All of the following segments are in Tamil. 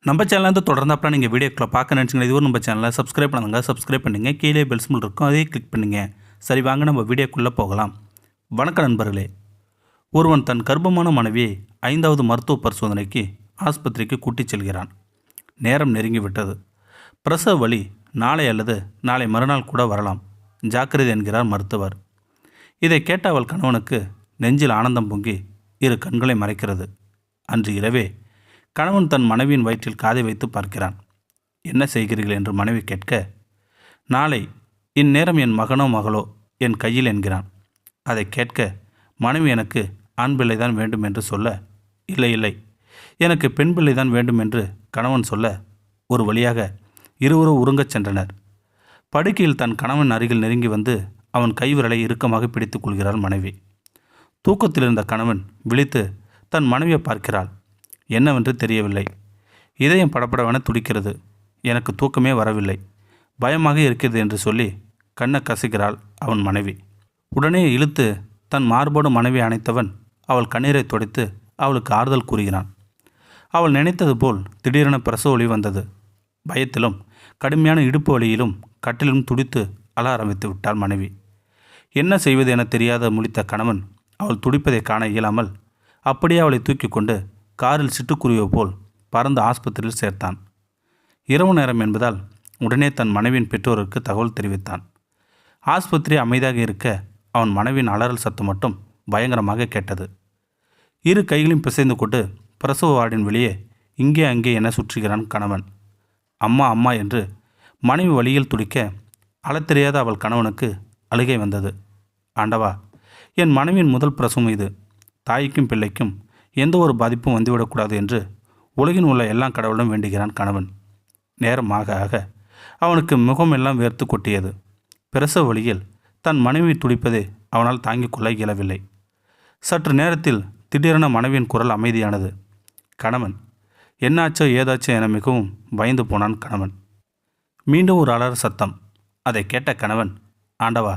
நம்ம சேனலேருந்து தொடர்ந்தாப்பா நீங்கள் வீடியோக்களை பார்க்க நினச்சிங்கன்னா இதுவும் நம்ம சேனலை சப்ஸ்கிரைப் பண்ணுங்க. சப்ஸ்கிரைப் பண்ணிங்க. கீழே பெல் சிம்பிள் இருக்கும், அதையே கிளிக் பண்ணிங்க. சரி, வாங்க நம்ம வீடியோக்குள்ளே போகலாம். வணக்கம் நண்பர்களே. ஒருவன் தன் கர்ப்பமான மனைவியை 5வது மருத்துவ பரிசோதனைக்கு ஆஸ்பத்திரிக்கு கூட்டிச் செல்கிறான். நேரம் நெருங்கிவிட்டது. பிரசவ வலி நாளை அல்லது நாளை மறுநாள் கூட வரலாம், ஜாக்கிரதை என்கிறார் மருத்துவர். இதை கேட்ட அவள் கணவனுக்கு நெஞ்சில் ஆனந்தம் பொங்கி இரு கண்களை மறைக்கிறது. அன்று இரவே கணவன் தன் மனைவியின் வயிற்றில் காதை வைத்து பார்க்கிறான். என்ன செய்கிறீர்கள் என்று மனைவி கேட்க, நாளை இந்நேரம் என் மகனோ மகளோ என் கையில் என்கிறான். அதை கேட்க மனைவி எனக்கு ஆண் பிள்ளை தான் வேண்டும் என்று சொல்ல, இல்லை இல்லை எனக்கு பெண் பிள்ளை தான் வேண்டும் என்று கணவன் சொல்ல, ஒரு வழியாக இருவரும் உறங்கச் சென்றனர். படுக்கையில் தன் கணவன் அருகில் நெருங்கி வந்து அவன் கைவிரலை இறுக்கமாக பிடித்துக் கொள்கிறாள் மனைவி. தூக்கத்தில் இருந்த கணவன் விழித்து தன் மனைவியை பார்க்கிறாள். என்னவென்று தெரியவில்லை. இதயம் படப்படவென துடிக்கிறது. எனக்கு தூக்கமே வரவில்லை, பயமாக இருக்கிறது என்று சொல்லி கண்ணை கசிக்கிறாள் அவன் மனைவி. உடனே இழுத்து தன் மார்போடு மனைவி அணைத்தவன் அவள் கண்ணீரை துடைத்து அவளுக்கு ஆறுதல் கூறுகிறான். அவள் நினைத்தது போல் திடீரென பிரசவ ஒலி வந்தது. பயத்திலும் கடுமையான இடுப்பு வலியிலும் கட்டிலும் துடித்து அழ ஆரம்பித்து விட்டாள் மனைவி. என்ன செய்வது என தெரியாத முழித்த கணவன் அவள் துடிப்பதை காண இயலாமல் அப்படியே அவளை தூக்கி கொண்டு காரில் சிட்டுக்குருவியை போல் பறந்து ஆஸ்பத்திரியில் சேர்த்தான். இரவு நேரம் என்பதால் உடனே தன் மனைவியின் பெற்றோருக்கு தகவல் தெரிவித்தான். ஆஸ்பத்திரி அமைதியாக இருக்க அவன் மனைவியின் அலறல் சத்தம் மட்டும் பயங்கரமாக கேட்டது. இரு கைகளையும் பிசைந்து கொண்டு பிரசவ வார்டின் வெளியே இங்கே அங்கே என சுற்றுகிறான் கணவன். அம்மா அம்மா என்று மனைவி வழியில் துடிக்க அழத்தெரியாத அவள் கணவனுக்கு அழுகை வந்தது. ஆண்டவா, என் மனைவியின் முதல் பிரசவம் இது. தாய்க்கும் பிள்ளைக்கும் எந்த ஒரு பாதிப்பும் வந்துவிடக்கூடாது என்று உலகின் உள்ள எல்லா கடவுளும் வேண்டுகிறான் கணவன். நேரம் ஆக ஆக அவனுக்கு முகமெல்லாம் வேர்த்து கொட்டியது. பிரசவ வழியில் தன் மனைவி துடிப்பதை அவனால் தாங்கிக் கொள்ள இயலவில்லை. சற்று நேரத்தில் திடீரென மனைவியின் குரல் அமைதியானது. கணவன், என்னாச்சோ ஏதாச்சோ என மிகவும் பயந்து போனான் கணவன். மீண்டும் ஒரு அலற சத்தம். அதை கேட்ட கணவன், ஆண்டவா,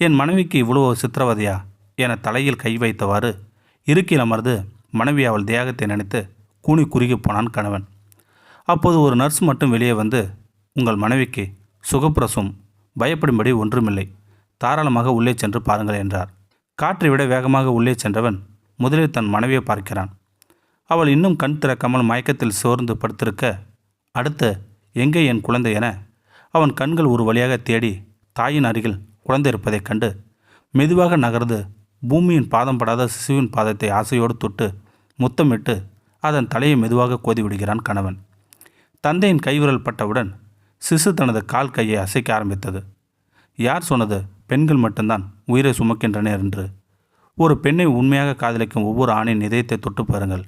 என் மனைவிக்கு இவ்வளவு சித்திரவதையா என தலையில் கை வைத்தவாறு இருக்கில் அமர்ந்து மனைவி அவள் தேகத்தை நினைத்து கூனி குறுகி போனான் கணவன். அப்போது ஒரு நர்ஸ் மட்டும் வெளியே வந்து, உங்கள் மனைவிக்கு சுகப்பிரசவம், பயப்படும்படி ஒன்றுமில்லை, தாராளமாக உள்ளே சென்று பாருங்கள் என்றார். காற்றை விட வேகமாக உள்ளே சென்றவன் முதலில் தன் மனைவியை பார்க்கிறான். அவள் இன்னும் கண் திறக்காமல் மயக்கத்தில் சோர்ந்து படுத்திருக்க, அடுத்து எங்கே என் குழந்தை என அவன் கண்கள் ஒரு வழியாக தேடி தாயின் அருகில் குழந்தை இருப்பதைக் கண்டு மெதுவாக நகர்ந்து பூமியின் பாதம் படாத சிசுவின் பாதத்தை ஆசையோடு தொட்டு முத்தமிட்டு அதன் தலையை மெதுவாக கோதிவிடுகிறான் கணவன். தந்தையின் கைவிரல் பட்டவுடன் சிசு தனது கால் கையை அசைக்க ஆரம்பித்தது. யார் சொன்னது பெண்கள் மட்டும்தான் உயிரை சுமக்கின்றனர் என்று? ஒரு பெண்ணை உண்மையாக காதலிக்கும் ஒவ்வொரு ஆணின் இதயத்தை தொட்டு பாருங்கள்.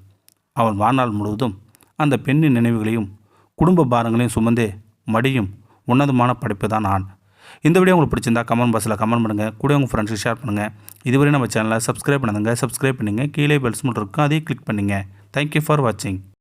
அவன் வாழ்நாள் முழுவதும் அந்த பெண்ணின் நினைவுகளையும் குடும்ப பாரங்களையும் சுமந்தே மடியும் உன்னதமான படைப்பு தான் ஆண். இந்த வீடியோ உங்களுக்கு பிடிச்சிருந்தா கமெண்ட் பாக்ஸில் கமெண்ட் பண்ணுங்கள். கூட உங்கள் ஃப்ரெண்ட்ஸுக்கு ஷேர் பண்ணுங்கள். இதுவரை நம்ம சேனலை சப்ஸ்கிரைப் பண்ணுங்கள். சப்ஸ்கிரைப் பண்ணிங்க. கீழே பெல் சிம்பிள் இருக்கும், அதையும் கிளிக் பண்ணிங்க. தேங்க்யூ ஃபார் வாட்சிங்.